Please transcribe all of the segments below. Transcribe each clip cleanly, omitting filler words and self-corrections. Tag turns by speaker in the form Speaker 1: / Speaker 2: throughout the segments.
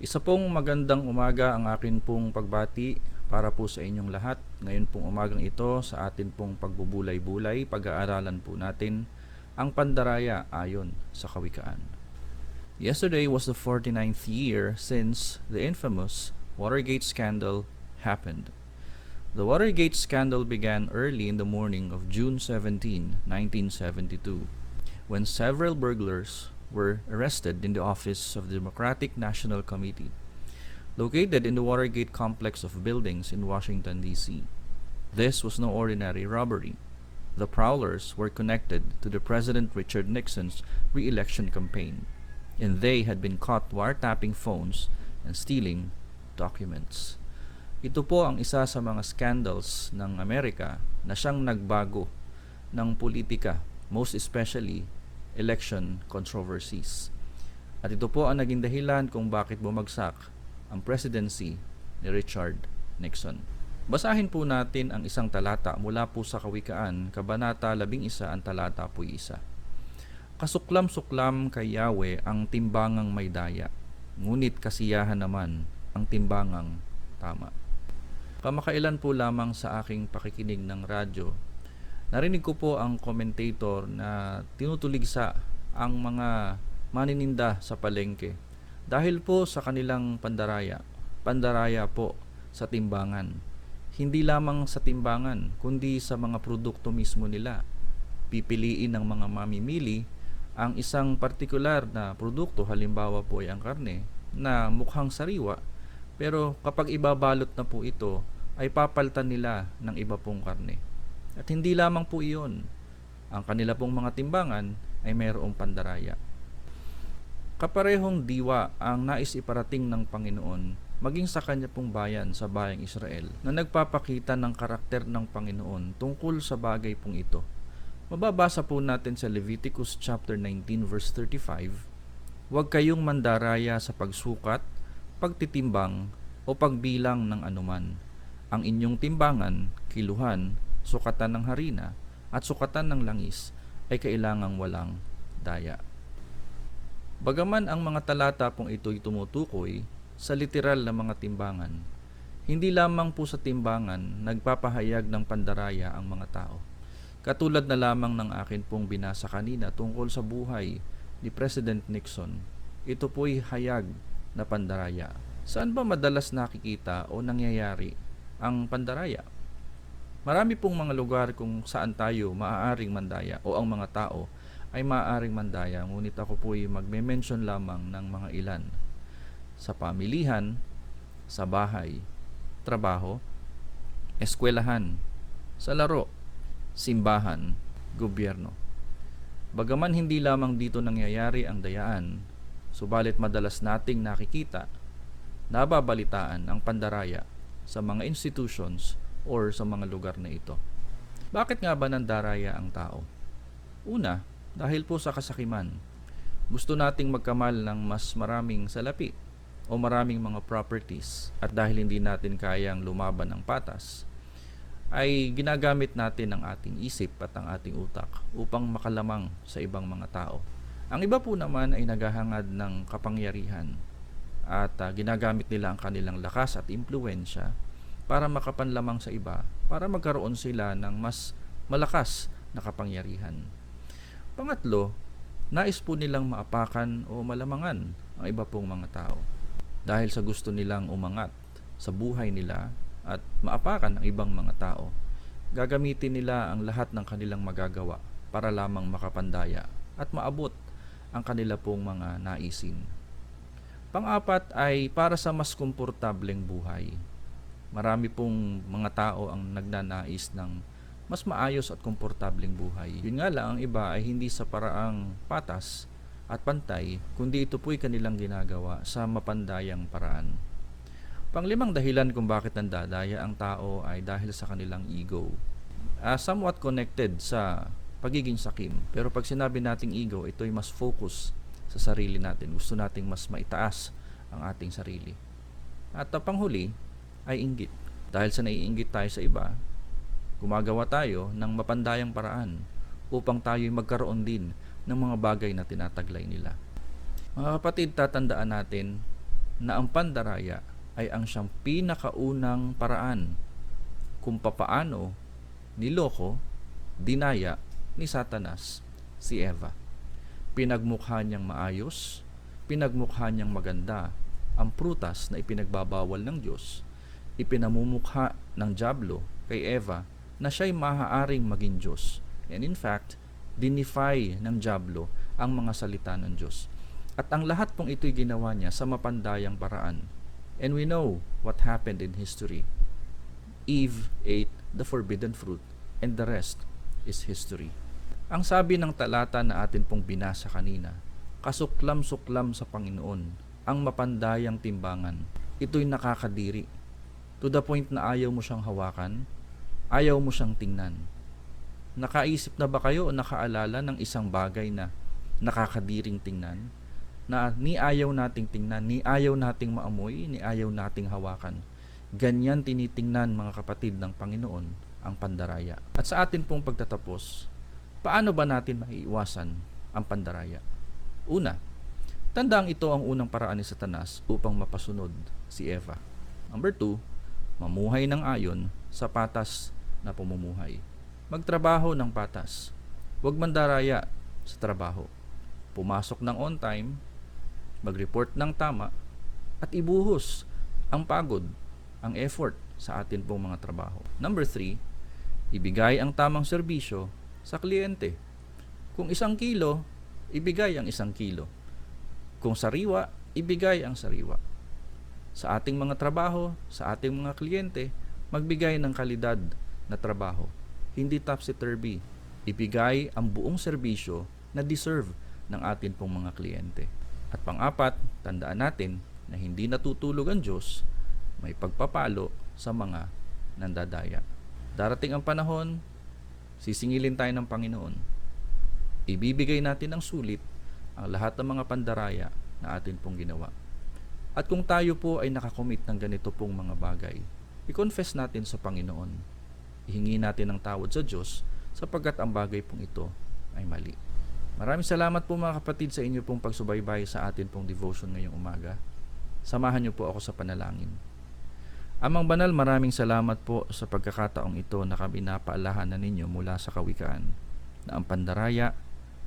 Speaker 1: Isa pong magandang umaga ang akin pong pagbati para po sa inyong lahat. Ngayon pong umagang ito sa atin pong pagbubulay-bulay, pag-aaralan po natin ang pandaraya ayon sa kawikaan. Yesterday was the 49th year since the infamous Watergate scandal happened. The Watergate scandal began early in the morning of June 17, 1972, when several burglars were arrested in the office of the Democratic National Committee, located in the Watergate complex of buildings in Washington, D.C. This was no ordinary robbery. The prowlers were connected to the President Richard Nixon's re-election campaign, and they had been caught wiretapping phones and stealing documents. Ito po ang isa sa mga scandals ng Amerika na siyang nagbago ng politika, most especially election controversies. At ito po ang naging dahilan kung bakit bumagsak ang presidency ni Richard Nixon. Basahin po natin ang isang talata mula po sa Kawikaan, Kabanata 11, ang talata po 1. Kasuklam-suklam kay Yahweh ang timbangang may daya, ngunit kasiyahan naman ang timbangang tama. Kamakailan po lamang sa aking pakikinig ng radyo, narinig ko po ang commentator na tinutuligsa ang mga manininda sa palengke dahil po sa kanilang pandaraya. Pandaraya po sa timbangan. Hindi lamang sa timbangan, kundi sa mga produkto mismo nila. Pipiliin ng mga mamimili ang isang partikular na produkto, halimbawa po ay ang karne, na mukhang sariwa, pero kapag ibabalot na po ito, ay papalitan nila ng iba pong karne. At hindi lamang po iyon, ang kanila pong mga timbangan ay mayroong pandaraya. Kaparehong diwa ang nais iparating ng Panginoon maging sa kanya pong bayan sa bayang Israel na nagpapakita ng karakter ng Panginoon tungkol sa bagay pong ito. Mababasa po natin sa Leviticus chapter 19 verse 35, "Huwag kayong mandaraya sa pagsukat, pagtitimbang o pagbilang ng anuman. Ang inyong timbangan, kiluhan, sukatan ng harina at sukatan ng langis ay kailangang walang daya." Bagaman ang mga talata pong ito'y tumutukoy sa literal na mga timbangan, hindi lamang po sa timbangan nagpapahayag ng pandaraya ang mga tao. Katulad na lamang ng akin pong binasa kanina tungkol sa buhay ni President Nixon, ito po'y hayag na pandaraya. Saan ba madalas nakikita o nangyayari ang pandaraya? Marami pong mga lugar kung saan tayo maaaring mandaya o ang mga tao ay maaaring mandaya, ngunit ako po'y magme-mention lamang ng mga ilan. Sa pamilihan, sa bahay, trabaho, eskwelahan, sa laro, simbahan, gobyerno. Bagaman hindi lamang dito nangyayari ang dayaan, subalit madalas nating nakikita, nababalitaan ang pandaraya sa mga institutions or sa mga lugar na ito. Bakit nga ba nandaraya ang tao? Una, dahil po sa kasakiman. Gusto nating magkamal ng mas maraming salapi o maraming mga properties, at dahil hindi natin kayang lumaban ng patas, ay ginagamit natin ang ating isip at ang ating utak upang makalamang sa ibang mga tao. Ang iba po naman ay naghahangad ng kapangyarihan at ginagamit nila ang kanilang lakas at impluwensya para makapanlamang sa iba, para magkaroon sila ng mas malakas na kapangyarihan. Pangatlo, nais po nilang maapakan o malamangan ang iba pong mga tao dahil sa gusto nilang umangat sa buhay nila at maapakan ang ibang mga tao. Gagamitin nila ang lahat ng kanilang magagawa para lamang makapandaya at maabot ang kanila pong mga naisin. Pang-apat ay para sa mas komportableng buhay. Marami pong mga tao ang nagnanais ng mas maayos at komportableng buhay. Yun nga lang, ang iba ay hindi sa paraang patas at pantay, kundi ito po'y kanilang ginagawa sa mapandayang paraan. Panglimang dahilan kung bakit nandadaya ang tao ay dahil sa kanilang ego. Somewhat connected sa pagiging sakim. Pero pag sinabi nating ego, ito'y mas focus sa sarili natin. Gusto nating mas maitaas ang ating sarili. At panghuli ay inggit. Dahil sa naiinggit tayo sa iba, gumagawa tayo ng mapandayang paraan upang tayo'y magkaroon din ng mga bagay na tinataglay nila. Mga kapatid, tatandaan natin na ang pandaraya ay ang siyang pinakaunang paraan kung papaano niloko, dinaya ni Satanas si Eva. Pinagmukha niyang maayos, pinagmukha niyang maganda ang prutas na ipinagbabawal ng Diyos. Ipinamumukha ng dyablo kay Eva na siya'y maaaring maging Diyos. And in fact, dinify ng dyablo ang mga salita ng Diyos. At ang lahat pong ito'y ginawa niya sa mapandayang paraan. And we know what happened in history. Eve ate the forbidden fruit and the rest is history. Ang sabi ng talata na atin pong binasa kanina, kasuklam-suklam sa Panginoon ang mapandayang timbangan. Ito'y nakakadiri. To the point na ayaw mo siyang hawakan, ayaw mo siyang tingnan. Nakaisip na ba kayo o nakaalala ng isang bagay na nakakadiring tingnan? Na ni ayaw nating tingnan, ni ayaw nating maamoy, ni ayaw nating hawakan. Ganyan tinitingnan mga kapatid ng Panginoon ang pandaraya. At sa atin pong pagtatapos, paano ba natin maiiwasan ang pandaraya? Una, tandang ito ang unang paraan ni Satanas upang mapasunod si Eva. Number 2, mamuhay ng ayon sa patas na pamumuhay. Magtrabaho ng patas. Huwag mandaraya sa trabaho. Pumasok ng on time, mag-report ng tama, at ibuhos ang pagod, ang effort sa atin pong mga trabaho. Number 3, ibigay ang tamang serbisyo sa kliyente. Kung 1 kilo, ibigay ang 1 kilo. Kung sariwa, ibigay ang sariwa. Sa ating mga trabaho, sa ating mga kliyente, magbigay ng kalidad na trabaho. Hindi topsy-turvy. Ibigay ang buong serbisyo na deserve ng atin pong mga kliyente. At pang-apat, tandaan natin na hindi natutulog ang Diyos, may pagpapalo sa mga nandadaya. Darating ang panahon, sisingilin tayo ng Panginoon. Ibibigay natin ang sulit ang lahat ng mga pandaraya na atin pong ginawa. At kung tayo po ay nakakomit ng ganito pong mga bagay, i-confess natin sa Panginoon. Ihingi natin ng tawad sa Diyos sapagkat ang bagay pong ito ay mali. Maraming salamat po mga kapatid sa inyo pong pagsubaybay sa atin pong devotion ngayong umaga. Samahan niyo po ako sa panalangin. Amang Banal, maraming salamat po sa pagkakataong ito na kami napaalahanan ninyo mula sa kawikaan na ang pandaraya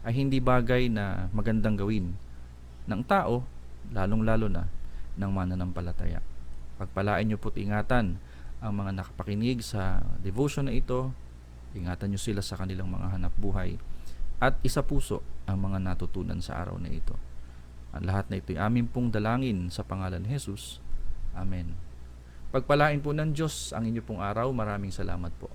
Speaker 1: ay hindi bagay na magandang gawin ng tao, lalong-lalo na ng mananampalataya. Pagpalain niyo po't ingatan ang mga nakapakinig sa devotion na ito. Ingatan niyo sila sa kanilang mga hanap buhay at isa puso ang mga natutunan sa araw na ito. Ang lahat na ito'y amin pong dalangin sa pangalan ni Jesus. Amen. Pagpalain po ng Diyos ang inyo pong araw. Maraming salamat po.